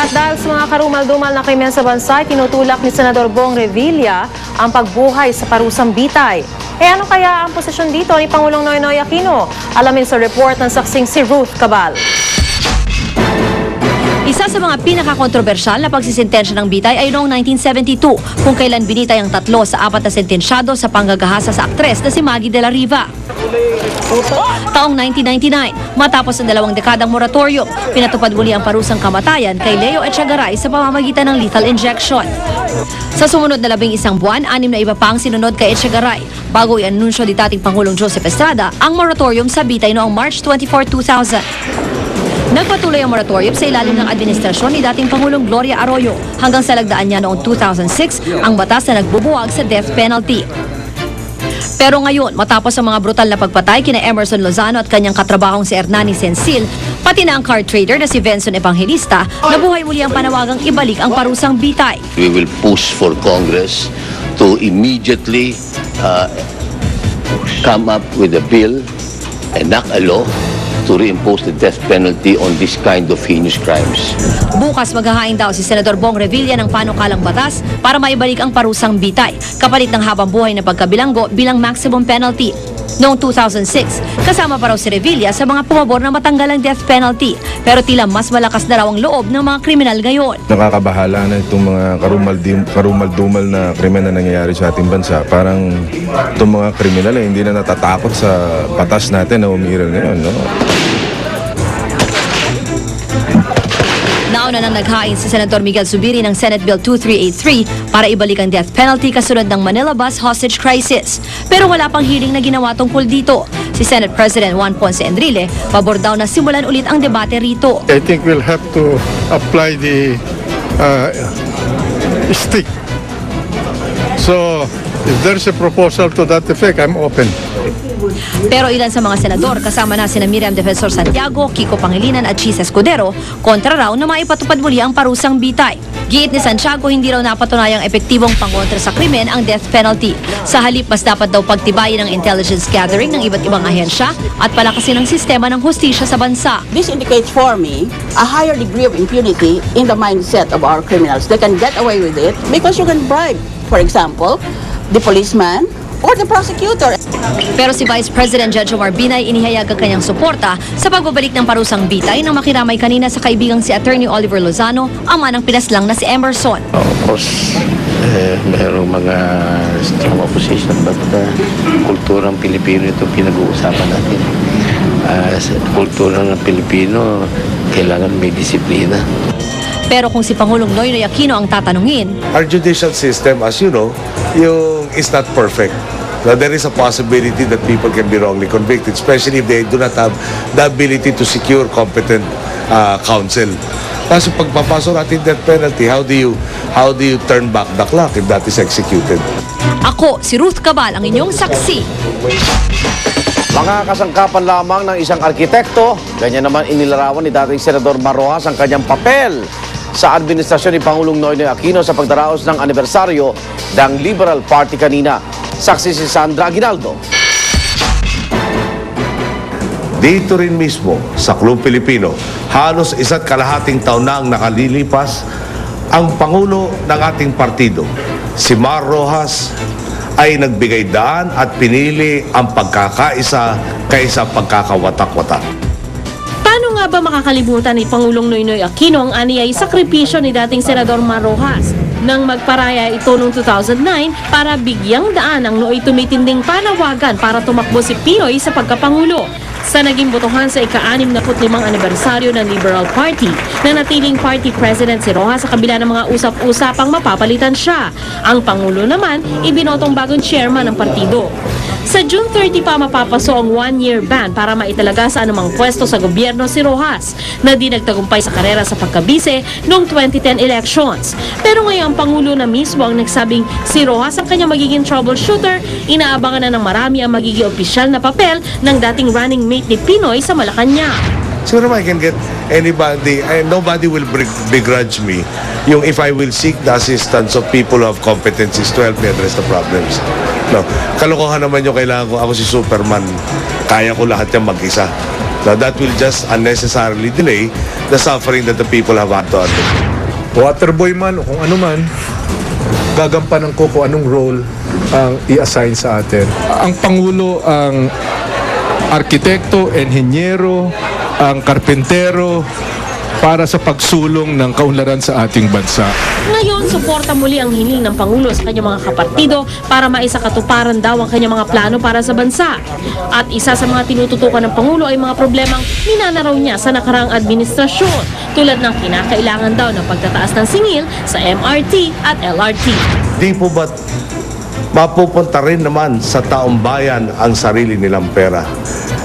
At dahil sa mga karumal-dumal na krimen sa bansa, tinutulak ni Senador Bong Revilla ang pagbuhay sa parusang bitay. Ano kaya ang posisyon dito ni Pangulong Noynoy Aquino? Alamin sa report ng saksing si Ruth Cabal. Isa sa mga pinakakontrobersyal na pagsisintensya ng bitay ay noong 1972 kung kailan binitay ang 3 sa 4 na sentensyado sa panggagahasa sa aktres na si Maggie de la Riva. Taong 1999, matapos ang 2 dekadang moratorium, pinatupad muli ang parusang kamatayan kay Leo Echegaray sa pamamagitan ng lethal injection. Sa sumunod na 11 buwan, 6 na iba pa ang sinunod kay Echegaray bago i-anunsyo ni dating Pangulong Joseph Estrada ang moratorium sa bitay noong March 24, 2000. Nagpatuloy ang moratorium sa ilalim ng administrasyon ni dating Pangulong Gloria Arroyo hanggang sa lagdaan niya noong 2006 ang batas na nagbubuwag sa death penalty. Pero ngayon, matapos ang mga brutal na pagpatay kina Emerson Lozano at kanyang katrabahong si Hernani Sensil, pati na ang car trader na si Venson Evangelista, nabuhay muli ang panawagang ibalik ang parusang bitay. We will push for Congress to immediately come up with a bill, enact a law to reimpose the death penalty on this kind of heinous crimes. Bukas maghahain daw si Senador Bong Revilla ng panukalang batas para maibalik ang parusang bitay, kapalit ng habang buhay na pagkabilanggo bilang maximum penalty. Noong 2006, kasama pa raw si Revilla sa mga pumabor na matanggal ang death penalty, pero tila mas malakas na raw ang loob ng mga kriminal ngayon. Nakakabahala na itong mga karumal-dumal na krimen na nangyayari sa ating bansa. Parang itong mga kriminal hindi na natatakot sa batas natin na umiiral ngayon, no? Nauna nang naghain si Senator Miguel Zubiri ng Senate Bill 2383 para ibalik ang death penalty kasunod ng Manila bus hostage crisis. Pero wala pang hearing na ginawa tungkol dito. Si Senate President Juan Ponce Enrile, pabor daw na simulan ulit ang debate rito. I think we'll have to apply the stick. So, if there's a proposal to that effect, I'm open. Pero ilan sa mga senador, kasama na sina Miriam Defensor Santiago, Kiko Pangilinan at Chis Escudero, kontra raw na maipatupad muli ang parusang bitay. Giit ni Santiago, hindi raw napatunayang epektibong pangontra sa krimen ang death penalty. Sa halip, mas dapat daw pagtibayin ang intelligence gathering ng iba't ibang ahensya at palakasin ang sistema ng hustisya sa bansa. This indicates for me a higher degree of impunity in the mindset of our criminals. They can get away with it because you can bribe, for example, the policeman or the prosecutor. Pero si Vice President Judge Omar Binay inihayag ang kanyang suporta sa pagbabalik ng parusang bitay nang makiramay kanina sa kaibigang si Attorney Oliver Lozano, ama ng pinaslang na si Emerson. Of course, mayroong mga strong opposition but kulturang Pilipino ito pinag-uusapan natin. Sa kulturang Pilipino, kailangan may disiplina. Pero kung si Pangulong Noynoy Aquino ang tatanungin, our judicial system, as you know, is not perfect. Now, there is a possibility that people can be wrongly convicted, especially if they do not have the ability to secure competent counsel. Kasi pagpapasok natin death penalty, how do you turn back the clock if that is executed? ako, si Ruth Cabal, ang inyong saksi. Mga kasangkapan lamang ng isang arkitekto, ganyan naman inilarawan ni dating Senador Marrojas ang kanyang papel sa administrasyon ni Pangulong Noynoy Aquino sa pagdaraos ng anibersaryo ng Liberal Party kanina. Saksi si Sandra Aguinaldo. Dito rin mismo sa Club Pilipino, halos 1.5 taon na ang nakalilipas, ang Pangulo ng ating partido, si Mar Rojas, ay nagbigay daan at pinili ang pagkakaisa kaysa pagkakawatak-watak. Paano nga ba makakalimutan ni Pangulong Noynoy Aquino ang aniyay sakripisyo ni dating Senador Mar Rojas nang magparaya ito noong 2009 para bigyang daan ang nooy tumitinding panawagan para tumakbo si Pinoy sa pagkapangulo? Sa naging botohan sa ika-65 anibersaryo ng Liberal Party, na natiling party president si Rojas sa kabila ng mga usap-usapang mapapalitan siya. Ang Pangulo naman, ibinotong bagong chairman ng partido. Sa June 30 pa mapapaso ang 1-year ban para maitalaga sa anumang pwesto sa gobyerno si Rojas, na di nagtagumpay sa karera sa pagkabise noong 2010 elections. Pero ngayon ang Pangulo na mismo ang nagsabing si Rojas ang kanyang magiging troubleshooter, inaabangan na ng marami ang magiging opisyal na papel ng dating running mate ni Pinoy sa Malacanang. Siguro I can get anybody, and nobody will begrudge me yung if I will seek the assistance of people who have competencies to help me address the problems. No, kalokohan naman yung kailangan ko. Ako si Superman. Kaya ko lahat yan mag-isa. Now that will just unnecessarily delay the suffering that the people have had to undergo. Waterboy man o kung ano man, gagampanan ko kung anong role ang i-assign sa atin. Ang Pangulo ang arkitekto, enhinyero, ang karpentero para sa pagsulong ng kaunlaran sa ating bansa. Ngayon, suporta muli ang hiling ng Pangulo sa kanyang mga kapartido para maisakatuparan daw ang kanyang mga plano para sa bansa. At isa sa mga tinututukan ng Pangulo ay mga problemang ninanaraw niya sa nakaraang administrasyon, tulad ng kinakailangan daw ng pagtataas ng singil sa MRT at LRT. Di po ba't mapupunta rin naman sa taong bayan ang sarili nilang pera?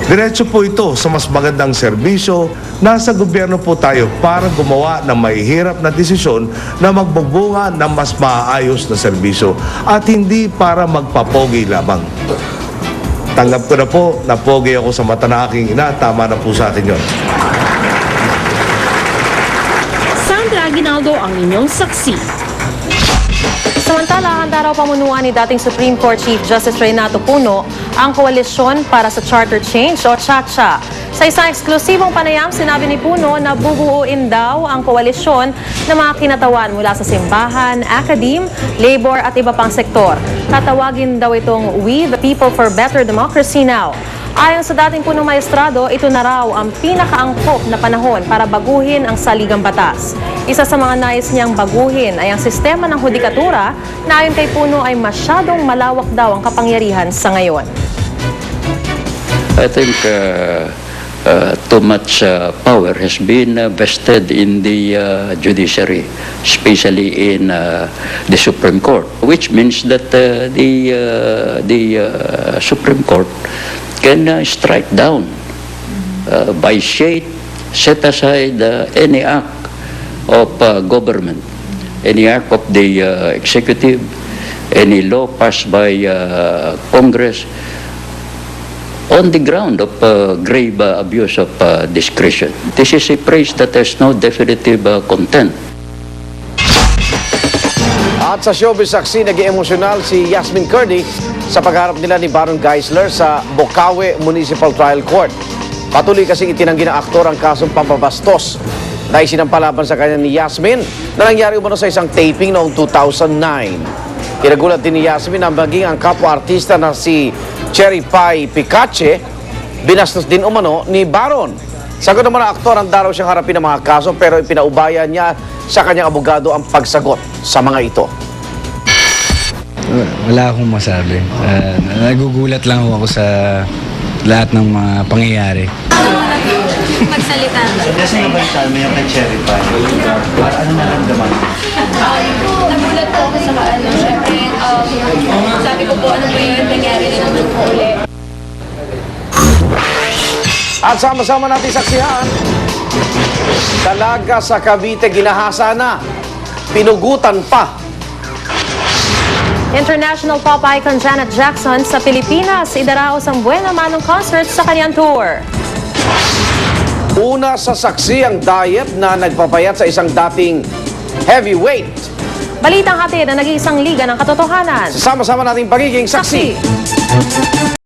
Diretso po ito sa mas magandang serbisyo. Nasa gobyerno po tayo para gumawa ng mahihirap na desisyon na magbubunga ng mas maayos na serbisyo at hindi para magpapogi lamang. Tanggap ko na po, napogi ako sa mata ng aking ina. Tama na po sa akin yun. Sandra Aguinaldo ang inyong saksi. Samantala, handa raw pamunuan ni dating Supreme Court Chief Justice Renato Puno ang koalisyon para sa Charter Change o CHACHA. Sa isang eksklusibong panayam, sinabi ni Puno na bubuuin daw ang koalisyon ng mga kinatawan mula sa simbahan, academe, labor at iba pang sektor. Tatawagin daw itong We the People for Better Democracy Now. Ayon sa dating punong maestrado, ito na raw ang pinakaangkop na panahon para baguhin ang saligang batas. Isa sa mga nais niyang baguhin ay ang sistema ng hudikatura na ayon kay Puno ay masyadong malawak daw ang kapangyarihan sa ngayon. I think too much power has been vested in the judiciary, especially in the Supreme Court, which means that the Supreme Court can strike down, vitiate, set aside any act of government, any act of the executive, any law passed by Congress, on the ground of grave abuse of discretion. This is a phrase that has no definitive content. At sa showbiz saksi, naging emosyonal si Yasmin Curdy sa pagharap nila ni Baron Geisler sa Bocaue Municipal Trial Court. Patuloy kasing itinanggi ng aktor ang kasong pampabastos na isinampalaban sa kanya ni Yasmin na nangyari umano sa isang taping noong 2009. Kinagulat din ni Yasmin na maging ang kapwa-artista na si Cherry Pie Picache, binastos din umano ni Baron. Sagot naman ng aktor, handa raw siyang harapin ng mga kaso pero ipinaubayan niya sa kanyang abogado ang pagsagot sa mga ito. Wala akong masabi. Nagugulat lang ako sa lahat ng mga pangyayari. Magsalita. Kasi nga ba yung salmo yung kay Cherry Pie? Ano naramdaman? Nagulat po ako sa ano, syempre, sabi ko po, ano ba yun, nangyari na naman po ulit. At sama-sama natin saksihan, dalaga sa Cavite ginahasa na, pinugutan pa. International pop icon Janet Jackson sa Pilipinas, idaraos ang Buena Manong concert sa kanyang tour. Una sa saksi ang diet na nagpapayat sa isang dating heavyweight. Balitang hatid na nag-iisang liga ng katotohanan. Sama-sama nating pagiging saksi.